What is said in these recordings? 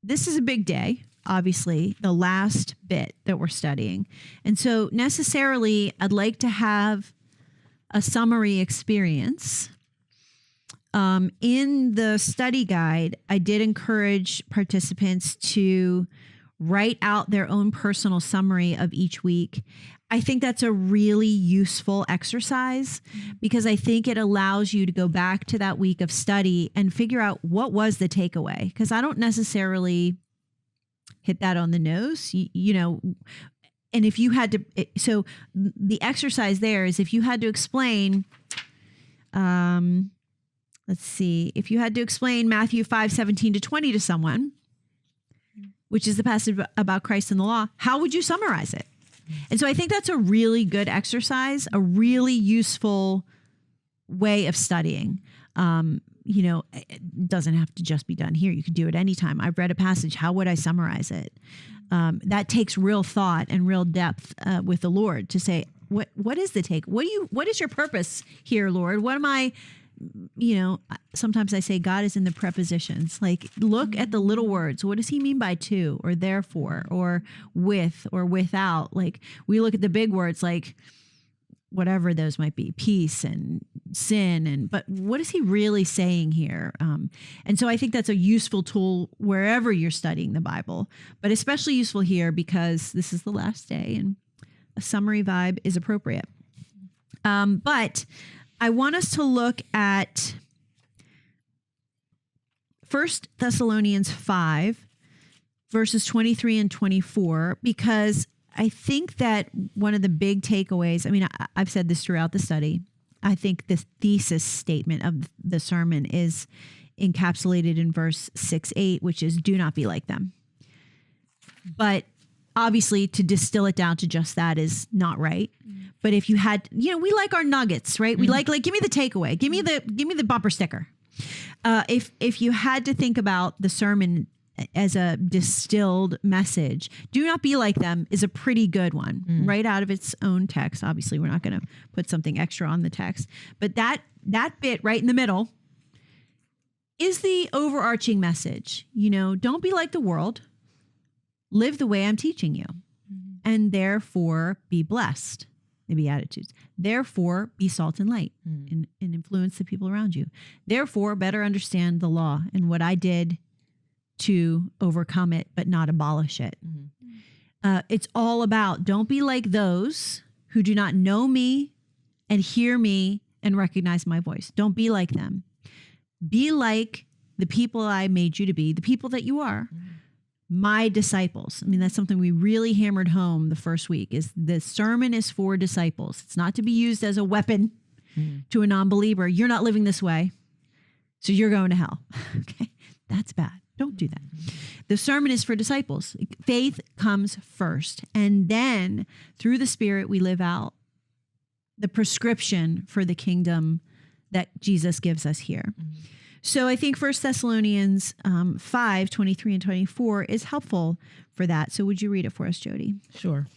this is a big day, obviously, the last bit that we're studying. And so necessarily, I'd like to have a summary experience. In the study guide, I did encourage participants to write out their own personal summary of each week. I think that's a really useful exercise because I think it allows you to go back to that week of study and figure out what was the takeaway. Because I don't necessarily hit that on the nose, you know. And if you had to, so the exercise there is if you had to explain, let's see, if you had to explain Matthew 5:17-20 to someone, which is the passage about Christ and the law, how would you summarize it? And so I think that's a really good exercise, a really useful way of studying. You know, it doesn't have to just be done here. You can do it anytime. I've read a passage. How would I summarize it? That takes real thought and real depth with the Lord to say, what is the take? What is your purpose here, Lord? What am I, you know, sometimes I say God is in the prepositions. Like, look at the little words. What does he mean by to or therefore or with or without? Like, we look at the big words like whatever those might be, peace and sin, but what is he really saying here? And so I think that's a useful tool wherever you're studying the Bible, but especially useful here because this is the last day and a summary vibe is appropriate. But I want us to look at 1 Thessalonians 5, verses 23 and 24, because I think that one of the big takeaways, I mean, I've said this throughout the study, I think the thesis statement of the sermon is encapsulated in verse 6-8, which is do not be like them. But obviously to distill it down to just that is not right. But if you had, you know, we like our nuggets, right? We like, give me the takeaway. Give me the bumper sticker. If you had to think about the sermon as a distilled message, do not be like them is a pretty good one, right out of its own text. Obviously, we're not going to put something extra on the text, but that bit right in the middle is the overarching message. You know, don't be like the world. Live the way I'm teaching you, and therefore be blessed. The Beatitudes. Therefore, be salt and light and influence the people around you. Therefore, better understand the law and what I did to overcome it, but not abolish it. It's all about don't be like those who do not know me and hear me and recognize my voice. Don't be like them. Be like the people I made you to be, the people that you are. My disciples. I mean, that's something we really hammered home the first week is the sermon is for disciples. It's not to be used as a weapon to a non-believer. You're not living this way, so you're going to hell. Okay, that's bad. Don't do that. The sermon is for disciples. Faith comes first. And then through the Spirit, we live out the prescription for the kingdom that Jesus gives us here. So I think 1 Thessalonians 5, 23 and 24 is helpful for that. So would you read it for us, Jody? Sure.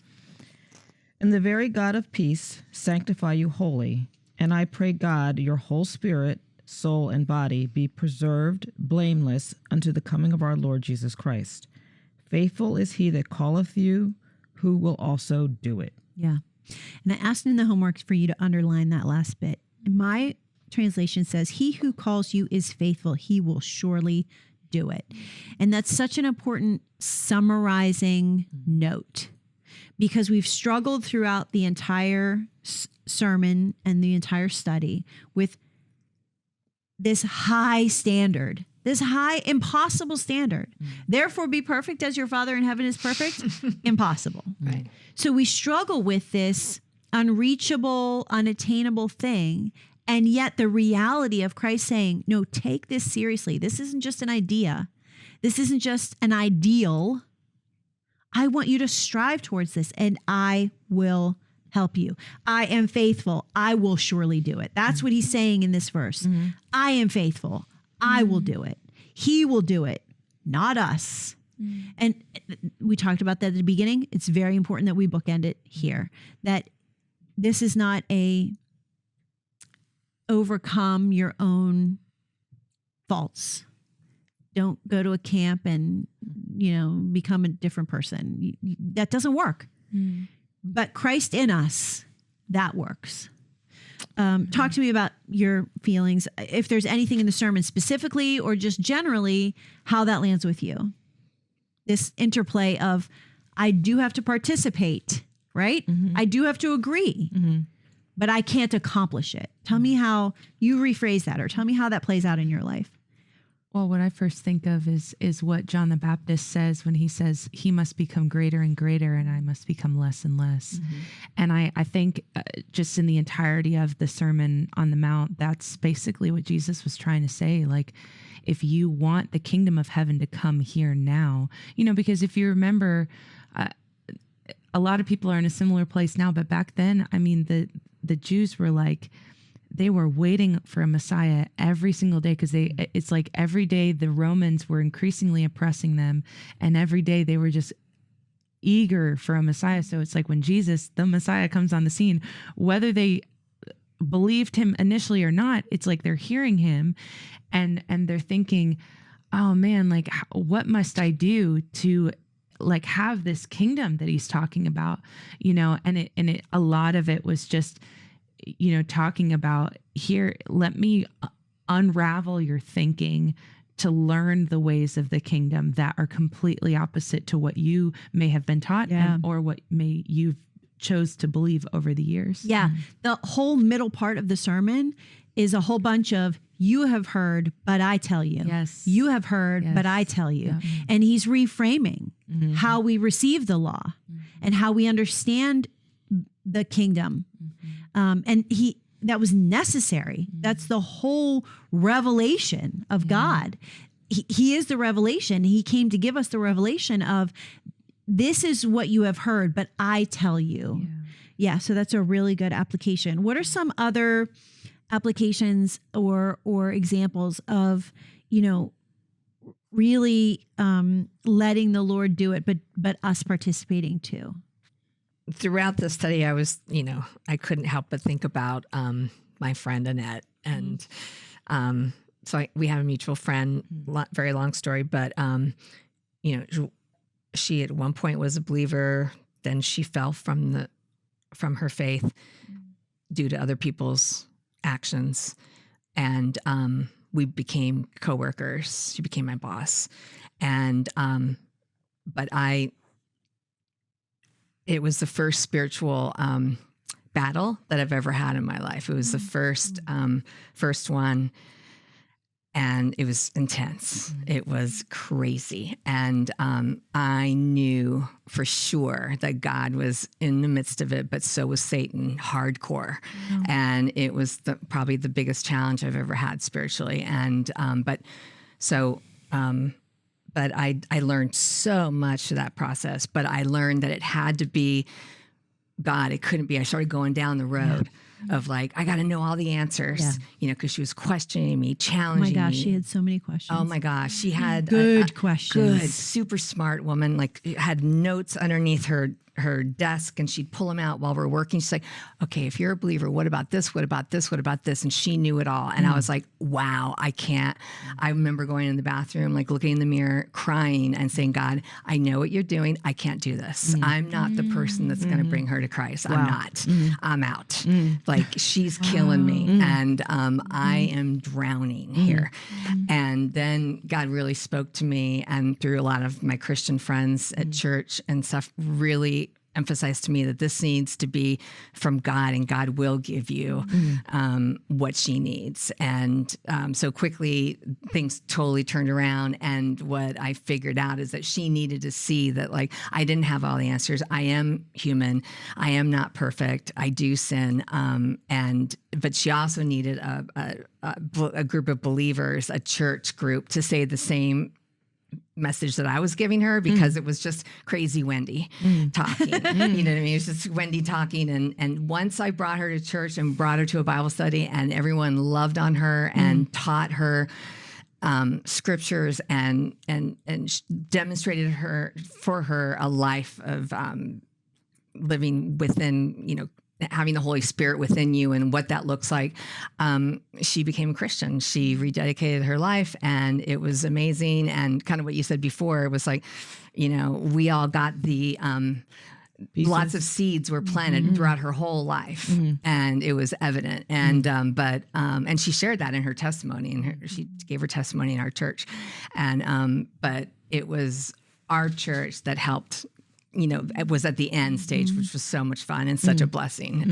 And the very God of peace sanctify you wholly. And I pray God, your whole spirit, soul, and body be preserved blameless unto the coming of our Lord Jesus Christ. Faithful is he that calleth you, who will also do it. Yeah. And I asked in the homework for you to underline that last bit. My translation says, he who calls you is faithful. He will surely do it. And that's such an important summarizing note because we've struggled throughout the entire sermon and the entire study with this high standard, this high impossible standard. Therefore be perfect as your Father in heaven is perfect. Impossible. Right. So we struggle with this unreachable, unattainable thing. And yet the reality of Christ saying, no, take this seriously. This isn't just an idea. This isn't just an ideal. I want you to strive towards this and I will help you. I am faithful. I will surely do it. That's what he's saying in this verse. I am faithful. I will do it. He will do it, not us. And we talked about that at the beginning. It's very important that we bookend it here, that this is not a overcome your own faults. Don't go to a camp and become a different person. That doesn't work. But Christ in us, that works. Talk to me about your feelings, if there's anything in the sermon specifically or just generally, how that lands with you. This interplay of, I do have to participate, right? I do have to agree, but I can't accomplish it. Tell me how you rephrase that, or tell me how that plays out in your life. Well, what I first think of is what John the Baptist says when he says, he must become greater and greater and I must become less and less. And I think just in the entirety of the Sermon on the Mount, that's basically what Jesus was trying to say. Like, if you want the kingdom of heaven to come here now, because if you remember, a lot of people are in a similar place now, but back then, I mean, the Jews were like, they were waiting for a Messiah every single day, because it's like every day the Romans were increasingly oppressing them, and every day they were just eager for a Messiah. So it's like when Jesus, the Messiah, comes on the scene, whether they believed him initially or not, it's like they're hearing him and they're thinking, oh man, like what must I do to like have this kingdom that he's talking about, and a lot of it was just, talking about, here, let me unravel your thinking to learn the ways of the kingdom that are completely opposite to what you may have been taught or what you've chose to believe over the years. Yeah. The whole middle part of the sermon is a whole bunch of, you have heard, but I tell you. Yes. You have heard, but I tell you. Yeah. And he's reframing how we receive the law and how we understand the kingdom. And that was necessary. That's the whole revelation of God. He is the revelation. He came to give us the revelation of, this is what you have heard, but I tell you. Yeah. So that's a really good application. What are some other applications or examples of, really letting the Lord do it, but us participating too? Throughout the study, I was, I couldn't help but think about my friend Annette. And so we have a mutual friend, very long story, but, she at one point was a believer. Then she fell from her faith due to other people's actions. And we became coworkers. She became my boss. And, but it was the first spiritual battle that I've ever had in my life. It was the first one, and it was intense. It was crazy. And I knew for sure that God was in the midst of it, but so was Satan, hardcore. And it was probably the biggest challenge I've ever had spiritually. And but I learned so much through that process, but I learned that it had to be God. It couldn't be. I started going down the road of like, I got to know all the answers, because she was questioning me, challenging me. Oh my gosh, she had so many questions. Oh my gosh, she had good questions. Good, super smart woman, like had notes underneath her desk, and she'd pull them out while we're working. She's like, okay, if you're a believer, what about this? What about this? What about this? And she knew it all. And I was like, wow, I can't. I remember going in the bathroom, like looking in the mirror, crying and saying, God, I know what you're doing. I can't do this. I'm not the person that's going to bring her to Christ. I'm not. I'm out. Like, she's killing me. And I am drowning here. And then God really spoke to me, and through a lot of my Christian friends at church and stuff, really emphasized to me that this needs to be from God, and God will give you what she needs. And so quickly things totally turned around. And what I figured out is that she needed to see that, like, I didn't have all the answers. I am human. I am not perfect. I do sin. But she also needed a group of believers, a church group, to say the same message that I was giving her, because it was just crazy Wendy talking. You know what I mean? It was just Wendy talking. And once I brought her to church and brought her to a Bible study, and everyone loved on her and taught her scriptures and demonstrated for her a life of living within, having the Holy Spirit within you and what that looks like, she became a Christian. She rededicated her life, and it was amazing. And kind of what you said before, it was like, we all got the lots of seeds were planted throughout her whole life, and it was evident. And and she shared that in her testimony, and she gave her testimony in our church. And but it was our church that helped. It was at the end stage, which was so much fun and such a blessing.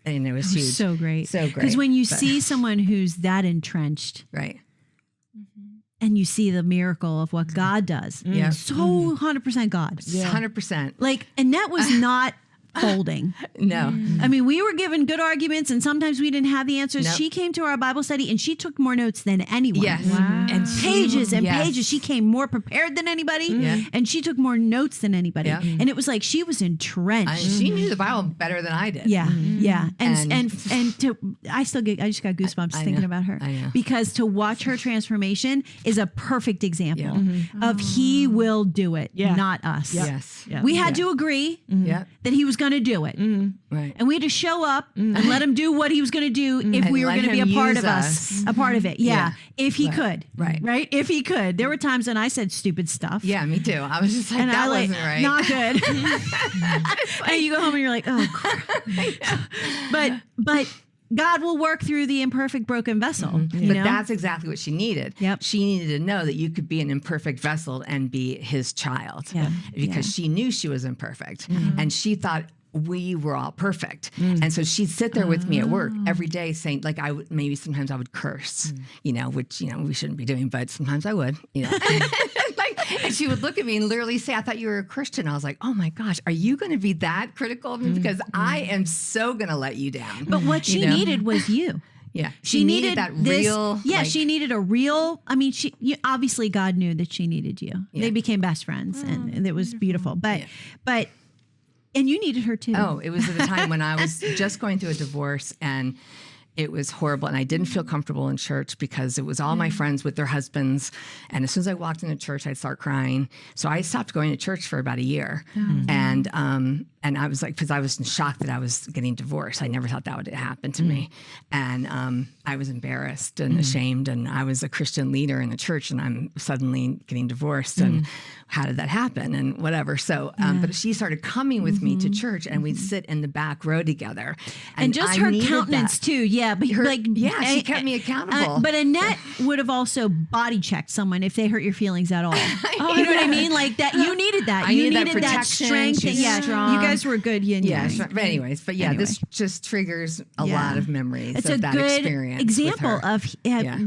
And it was huge. So great. So great. Because when you see someone who's that entrenched, Right. and you see the miracle of what God does, Yeah. so 100% God. 100%. Like Annette was not folding. No. I mean, we were given good arguments, and sometimes we didn't have the answers. Nope. She came to our Bible study, and she took more notes than anyone. Yes. Wow. And Pages and yes. pages. She came more prepared than anybody, Yeah. and she took more notes than anybody. Yeah. And it was like she was entrenched. She knew the Bible better than I did. Yeah, yeah, and And- to I just got goosebumps I thinking know, about her I know. because to watch her transformation is a perfect example of He will do it, Yeah. not us. Yes. Yeah. We had to agree Yeah. that He was going to do it, Right. and we had to show up and let Him do what He was going to do if And we were let going to be a Him part use of us, us. a part of it. Yeah, if He Right. could, Right. If He could. There were times when I said stupid stuff. Yeah, me too. I was just like, And that I like, wasn't right. not good. And you go home and you're like, oh, crap. But God will work through the imperfect, broken vessel. You But know? that's exactly what she needed. Yep. She needed to know that you could be an imperfect vessel and be His child. Yeah. Because she knew she was imperfect. And she thought we were all perfect. And so she'd sit there with me at work every day saying, like, maybe sometimes I would curse, which, we shouldn't be doing, but sometimes I would, and she would look at me and literally say, I thought you were a Christian. I was like, oh my gosh, are you going to be that critical of me? Because I am so going to let you down. But what she needed was you. Yeah. She needed that this, real. Yeah, like- she needed a real. I mean, obviously God knew that she needed you. They became best friends, and it was beautiful. But and you needed her too. Oh, it was at a time when I was just going through a divorce, and it was horrible. And I didn't feel comfortable in church because it was all my friends with their husbands. And as soon as I walked into church, I'd start crying. So I stopped going to church for about a year. And I was like, because I was in shock that I was getting divorced. I never thought that would happen to me. And I was embarrassed and ashamed. And I was a Christian leader in the church, and I'm suddenly getting divorced. And how did that happen? And whatever. So, but she started coming with me to church, and we'd sit in the back row together. And just I her needed countenance that. too. Yeah, but She kept me accountable. But Annette would have also body checked someone if they hurt your feelings at all. You know what I mean? Like that. You needed that. I You needed that needed that protection. strength. She's Yeah, strong. you guys were good yin Yeah, yang. sure. But anyways, this just triggers a Yeah. lot of memories It's of a that good experience. example with her. of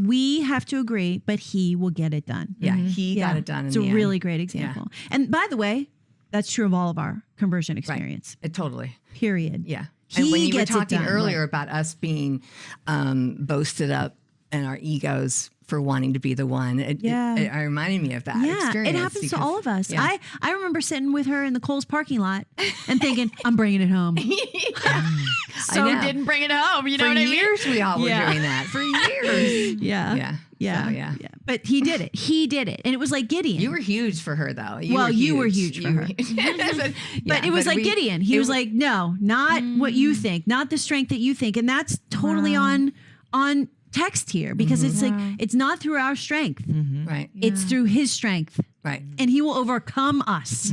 we have to agree, but He will get it done. Yeah, he got it done. It's a really great example. And by the way, that's true of all of our conversion experience. It totally. Period. Yeah. He And when you were gets it talking done. earlier about us being boasted up and our egos for wanting to be the one, it reminded me of that Yeah, experience. it happens to because- all of us. Yeah. I remember sitting with her in the Kohl's parking lot and thinking, I'm bringing it home. So know. didn't bring it home. You know For what I mean? years, we all were Yeah. doing that. For years. Yeah. Yeah. Yeah. So, yeah. But he did it. He did it. And it was like Gideon. You were huge for her, though. You were huge for her. But it was like Gideon. He was like, no, not what you think, not the strength that you think. And that's totally on text here because it's like, it's not through our strength. right. It's through His strength. Right. And He will overcome us.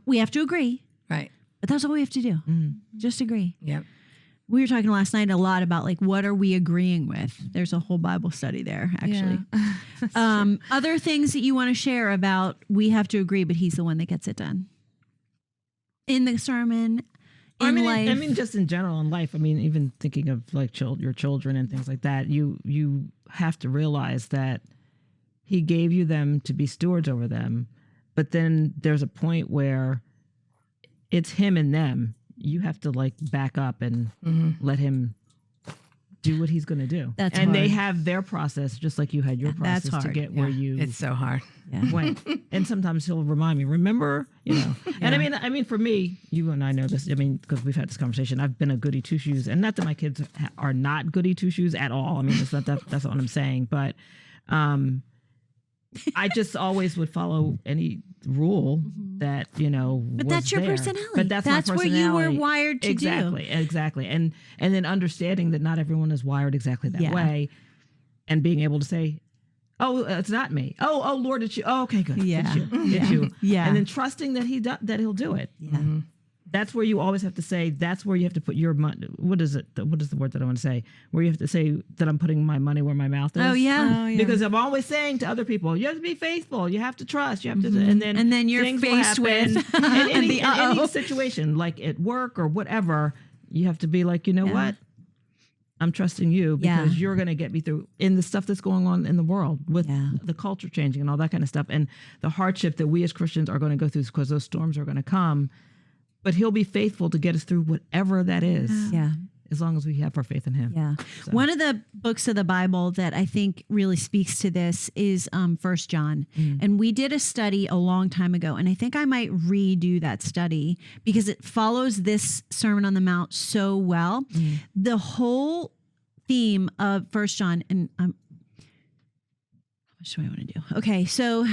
We have to agree, Right. but that's all we have to do. Just agree. Yep. We were talking last night a lot about like, what are we agreeing with? There's a whole Bible study there, actually. Other things that you want to share about we have to agree, but He's the one that gets it done. In the sermon, in life. I mean, just in general in life. I mean, even thinking of like your children and things like that. You have to realize that He gave you them to be stewards over them, but then there's a point where it's Him and them. You have to like back up and let Him do what He's going to do. That's and they hard. have their process, just like you had your That's process to hard. get where you It's so hard. went. And sometimes He'll remind me, remember, And I mean, for me, you and I know this. I mean, because we've had this conversation. I've been a goody two shoes, and not that my kids are not goody two shoes at all. I mean, that's not what I'm saying. But I just always would follow any rule that, But was that's your there. personality. But that's my where you were personality. wired to Exactly. And then understanding that not everyone is wired exactly that Yeah. way, and being able to say, oh, it's not me. Oh, Lord, it's you. Oh, okay, good. Yeah. It's you. It's you. Yeah. And then trusting that that he'll do it. Yeah. That's where you always have to say, that's where you have to put your money. What is it? What is the word that I want to say? Where you have to say that I'm putting my money where my mouth is. Oh, yeah. Because I'm always saying to other people, you have to be faithful. You have to trust. You have to, and then you're things will faced happen. with in any uh-oh. situation, like at work or whatever, you have to be like, you know what? I'm trusting you because you're going to get me through in the stuff that's going on in the world with the culture changing and all that kind of stuff, and the hardship that we as Christians are going to go through because those storms are going to come. But he'll be faithful to get us through whatever that is. Yeah. As long as we have our faith in him. Yeah. So. One of the books of the Bible that I think really speaks to this is 1 John. And we did a study a long time ago, and I think I might redo that study because it follows this Sermon on the Mount so well. The whole theme of 1 John, and how much do I want to do? Okay, so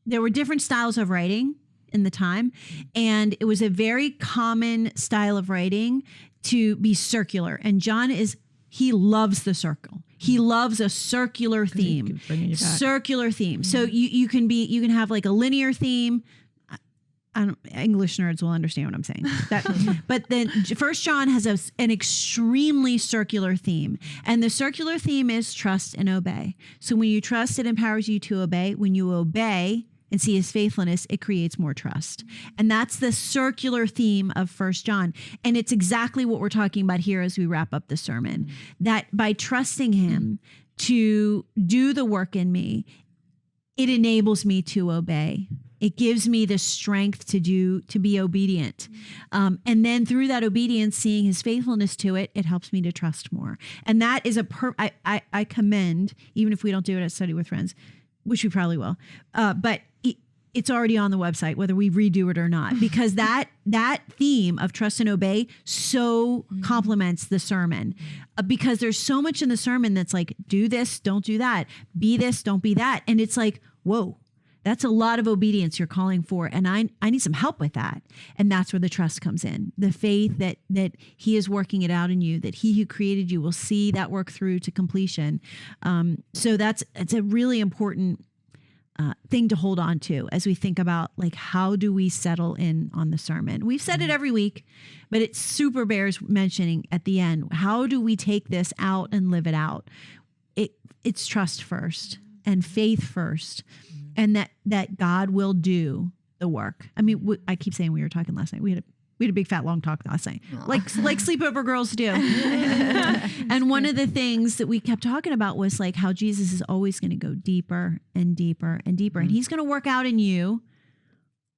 there were different styles of writing in the time, and it was a very common style of writing to be circular. And John he loves the circle. He loves a circular theme. Circular theme. So you can have like a linear theme. English nerds will understand what I'm saying. But then 1 John has an extremely circular theme. And the circular theme is trust and obey. So when you trust, it empowers you to obey. When you obey and see his faithfulness, it creates more trust. And that's the circular theme of 1 John. And it's exactly what we're talking about here as we wrap up the sermon. That by trusting him to do the work in me, it enables me to obey. It gives me the strength to be obedient. And then through that obedience, seeing his faithfulness to it, it helps me to trust more. And that is I commend, even if we don't do it at Study with Friends, which we probably will, but it's already on the website, whether we redo it or not, because that theme of trust and obey so complements the sermon, because there's so much in the sermon that's like, do this, don't do that, be this, don't be that. And it's like, whoa, that's a lot of obedience you're calling for. And I need some help with that. And that's where the trust comes in. The faith that he is working it out in you, that he who created you will see that work through to completion. So it's a really important thing to hold on to as we think about like, how do we settle in on the sermon? We've said it every week, but it super bears mentioning at the end. How do we take this out and live it out? It's trust first and faith first, and that God will do the work. I mean, I keep saying we were talking last night. We had a big fat long talk last night, like sleepover girls do. And one of the things that we kept talking about was like how Jesus is always going to go deeper and deeper and deeper, and he's going to work out in you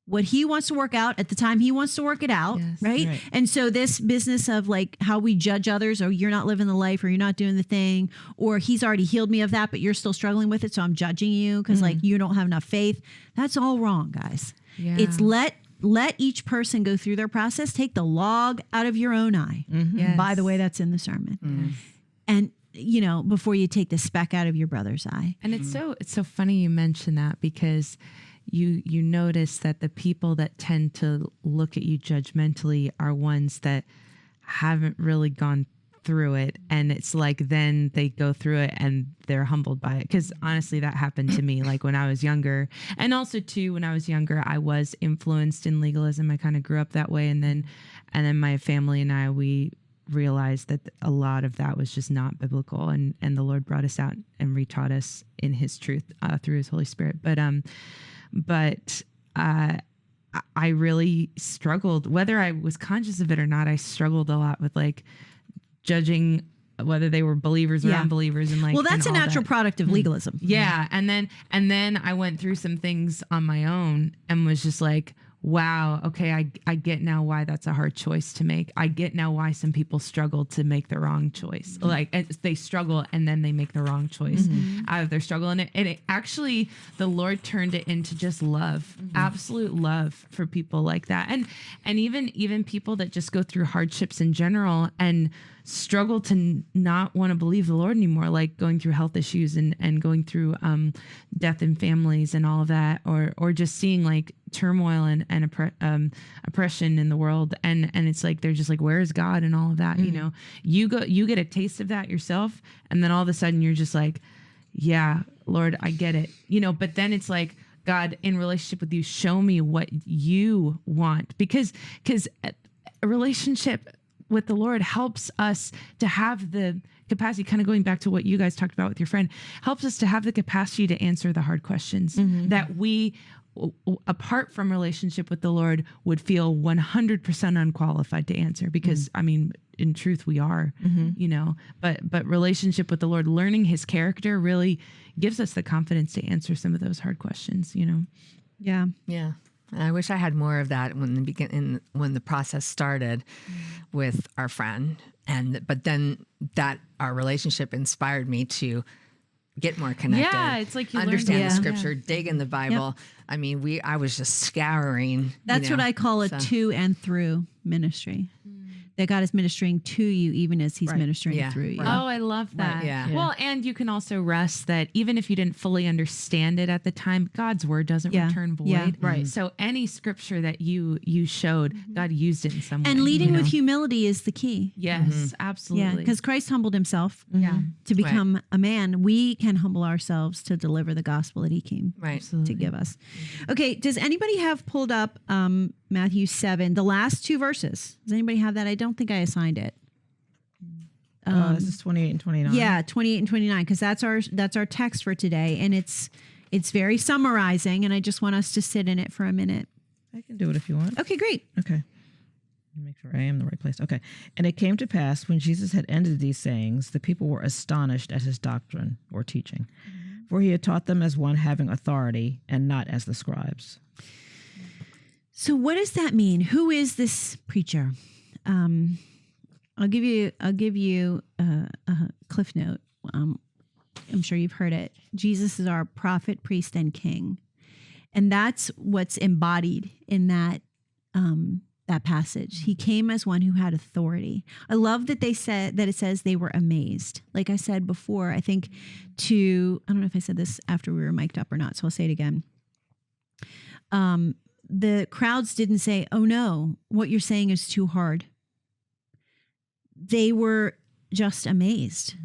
what he wants to work out at the time he wants to work it out, right? And so this business of like how we judge others, or you're not living the life, or you're not doing the thing, or he's already healed me of that, but you're still struggling with it, so I'm judging you because like you don't have enough faith. That's all wrong, guys. Yeah. It's let each person go through their process. Take the log out of your own eye. Yes. By the way, that's in the sermon. And before you take the speck out of your brother's eye. And it's so funny you mention that, because you notice that the people that tend to look at you judgmentally are ones that haven't really gone through it, and it's like then they go through it and they're humbled by it. Because honestly, that happened to me like when I was younger, and also too when I was younger I was influenced in legalism. I kind of grew up that way, and then my family and I, we realized that a lot of that was just not biblical, and the Lord brought us out and retaught us in his truth through his Holy Spirit. But I really struggled, whether I was conscious of it or not. I struggled a lot with like judging whether they were believers or unbelievers, and like, well, that's a natural product of legalism. Yeah. And then I went through some things on my own and was just like, wow, okay, I get now why that's a hard choice to make. I get now why some people struggle to make the wrong choice. Like they struggle and then they make the wrong choice out of their struggle. And it actually, the Lord turned it into just love, absolute love for people like that. And even people that just go through hardships in general and struggle to not want to believe the Lord anymore, like going through health issues and going through death in families and all of that, or just seeing like turmoil and oppression in the world, and it's like they're just like, where is God and all of that? You know, you get a taste of that yourself, and then all of a sudden you're just like, yeah, Lord, I get it, you know. But then it's like, God, in relationship with you, show me what you want, because a relationship with the Lord helps us to have the capacity, kind of going back to what you guys talked about with your friend, helps us to have the capacity to answer the hard questions that we, apart from relationship with the Lord, would feel 100% unqualified to answer, because I mean, in truth, we are, you know, but relationship with the Lord, learning his character really gives us the confidence to answer some of those hard questions, you know? Yeah. Yeah. I wish I had more of that when the process started with our friend, but then that our relationship inspired me to get more connected. Yeah, it's like you understand learned the it. scripture, dig in the Bible. I mean, I was just scouring. That's what I call a to and through ministry. That God is ministering to you even as he's ministering through you. Oh, I love that. Right, yeah. Well, and you can also rest that even if you didn't fully understand it at the time, God's word doesn't return void. Yeah. Right. So any scripture that you showed, God used it in some way. And leading you know? with humility is the key. Yes, absolutely. Yeah, because Christ humbled himself to become a man. We can humble ourselves to deliver the gospel that he came to give us. Okay, does anybody have pulled up Matthew 7, the last two verses? Does anybody have that? I don't think I assigned it. This is 28 and 29. Yeah, 28 and 29, because that's our text for today, and it's very summarizing, and I just want us to sit in it for a minute. I can do it if you want. Okay, great. Okay. Make sure I am in the right place. Okay. And it came to pass when Jesus had ended these sayings, the people were astonished at his doctrine or teaching, for he had taught them as one having authority and not as the scribes. So what does that mean? Who is this preacher? I'll give you a cliff note. I'm sure you've heard it. Jesus is our prophet, priest, and king, and that's what's embodied in that passage. He came as one who had authority. I love that they said that it says they were amazed. Like I said before, I think I don't know if I said this after we were mic'd up or not, so I'll say it again. The crowds didn't say, "Oh no, what you're saying is too hard." They were just amazed.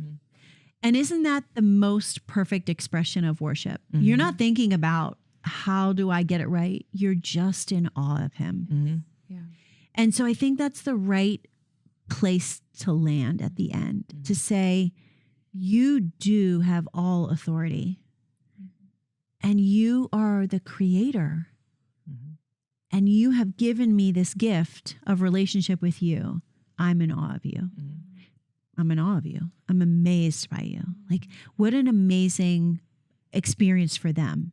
And isn't that the most perfect expression of worship? You're not thinking about how do I get it right? You're just in awe of him. Yeah. And so I think that's the right place to land at the end, to say, you do have all authority and you are the creator. And you have given me this gift of relationship with you. I'm in awe of you. I'm in awe of you. I'm amazed by you. Like, what an amazing experience for them.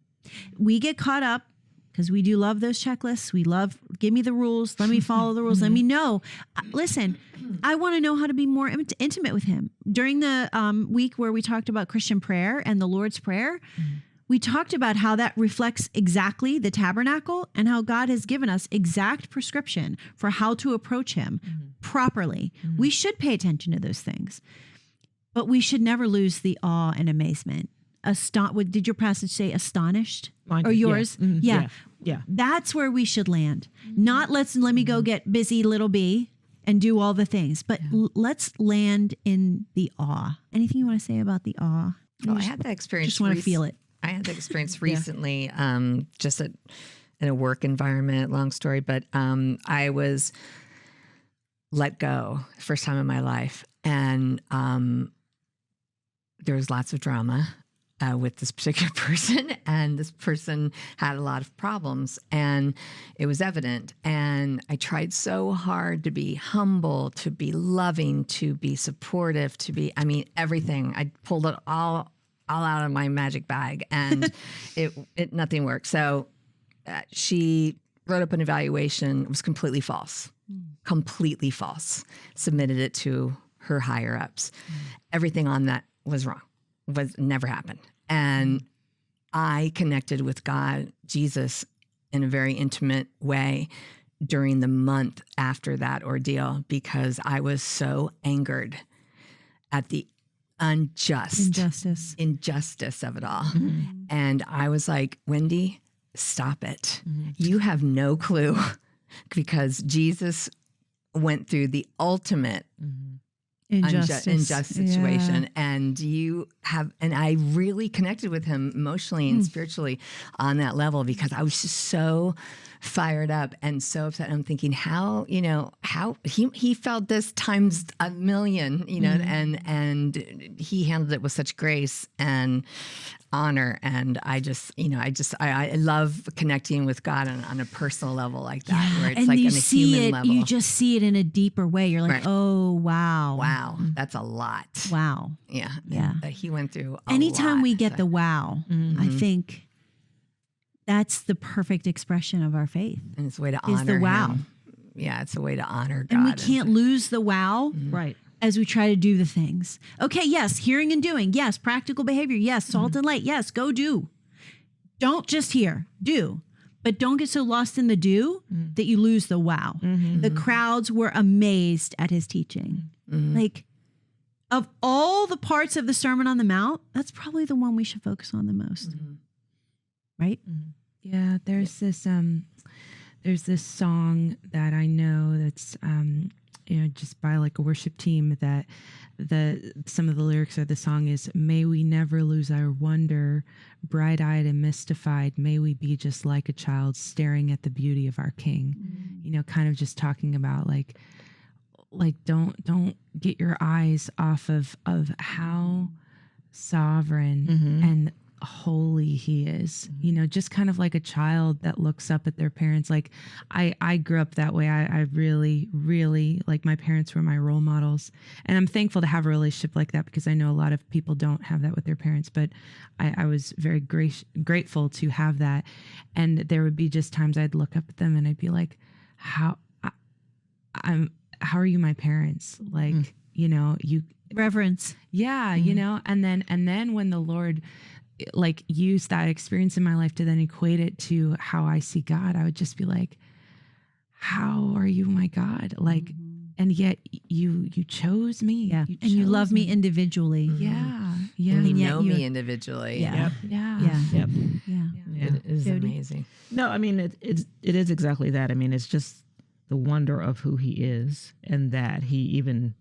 We get caught up because we do love those checklists. We love, give me the rules. Let me follow the rules. Let me know. Listen, I want to know how to be more intimate with him. During the week where we talked about Christian prayer and the Lord's Prayer, we talked about how that reflects exactly the tabernacle and how God has given us exact prescription for how to approach him properly. We should pay attention to those things, but we should never lose the awe and amazement. Did your passage say astonished? Mine Or did, yours? yeah. Yeah. That's where we should land. Not let me go get busy, little b, and do all the things, but let's land in the awe. Anything you want to say about the awe? Oh, I had that experience. Just want to feel it. I had the experience recently, just in a work environment, long story, but I was let go first time in my life. And there was lots of drama with this particular person, and this person had a lot of problems, and it was evident. And I tried so hard to be humble, to be loving, to be supportive, everything. I pulled it all out of my magic bag, and it nothing worked. So she wrote up an evaluation. It was completely false, completely false. Submitted it to her higher ups. Everything on that was wrong, never happened. And I connected with God, Jesus, in a very intimate way during the month after that ordeal, because I was so angered at the injustice of it all. And I was like, Wendy, stop it. You have no clue, because Jesus went through the ultimate unjust situation. And and I really connected with him emotionally and spiritually on that level, because I was just so fired up and so upset. I'm thinking how he felt this times a million, and he handled it with such grace and honor. And I love connecting with God on a personal level like that, where it's and like you on a see human it, level. you just see it in a deeper way. You're like, Right. oh, wow. Wow, that's a lot. Wow. Yeah. Yeah. That he went through a Anytime lot. we get the wow, I think that's the perfect expression of our faith. And it's a way to is honor the wow. him. Yeah, it's a way to honor God. And we can't lose the wow Right. as we try to do the things. Okay, yes, hearing and doing. Yes, practical behavior. Yes, salt and light. Yes, go do. Don't just hear, do. But don't get so lost in the do that you lose the wow. The crowds were amazed at his teaching. Like, of all the parts of the Sermon on the Mount, that's probably the one we should focus on the most. Right? Yeah, there's this song that I know that's just by like a worship team, that some of the lyrics of the song is, may we never lose our wonder, bright-eyed and mystified, may we be just like a child staring at the beauty of our King. Kind of just talking about like don't get your eyes off of how sovereign and holy he is, just kind of like a child that looks up at their parents. Like I grew up that way. I really, really, like, my parents were my role models, and I'm thankful to have a relationship like that, because I know a lot of people don't have that with their parents, but I was very grateful to have that. And there would be just times I'd look up at them and I'd be like, how are you my parents? Like, you Reverence. yeah, and then when the Lord like used that experience in my life to then equate it to how I see God, I would just be like, how are you my God? Like, and yet you chose me. Yeah. You And you chose love me individually. Yeah. Yeah. You And yet know you're- me individually. Yeah. Yeah. Yeah. Yep. Yeah. It is Jody? amazing. No, I mean it is exactly that. I mean, it's just the wonder of who he is, and that he even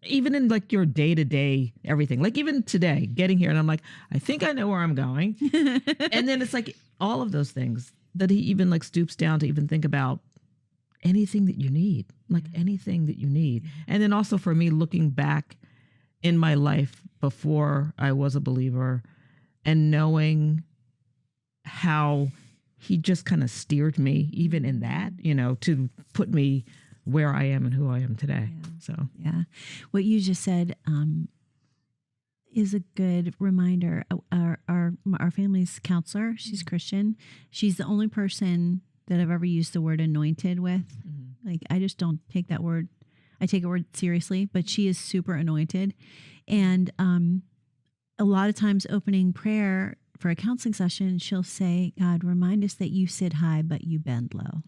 in like your day-to-day everything, like even today getting here, and I'm like, I think I know where I'm going. And then it's like all of those things that he even like stoops down to even think about anything that you need, like anything that you need. And then also for me, looking back in my life before I was a believer and knowing how he just kind of steered me even in that, to put me where I am and who I am today. So Yeah. What you just said is a good reminder. Our family's counselor, she's Christian. She's the only person that I've ever used the word anointed with. Like, I just don't take that word. I take a word seriously, but she is super anointed. And a lot of times opening prayer for a counseling session, she'll say, God, remind us that you sit high, but you bend low.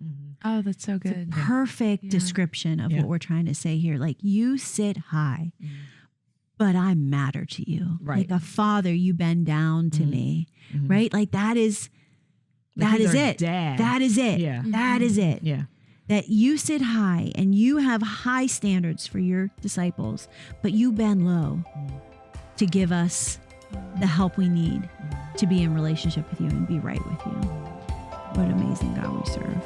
Oh, that's so good. Perfect description of what we're trying to say here. Like, you sit high, but I matter to you. Right. Like a father, you bend down to me, right? Like that is he's our it. dad. That is it. Yeah. That is it. Yeah. That you sit high and you have high standards for your disciples, but you bend low to give us the help we need to be in relationship with you and be right with you. What an amazing God we serve.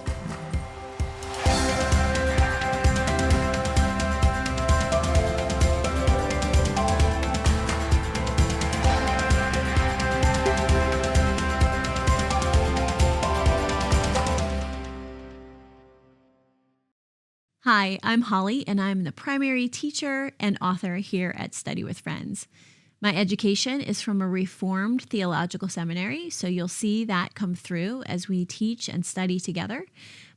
Hi, I'm Holly, and I'm the primary teacher and author here at Study with Friends. My education is from a Reformed theological seminary, so you'll see that come through as we teach and study together.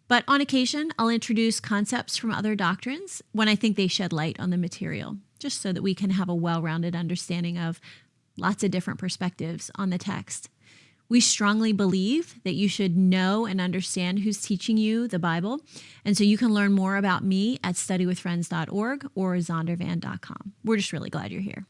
But on occasion, I'll introduce concepts from other doctrines when I think they shed light on the material, just so that we can have a well-rounded understanding of lots of different perspectives on the text. We strongly believe that you should know and understand who's teaching you the Bible. And so you can learn more about me at studywithfriends.org or zondervan.com. We're just really glad you're here.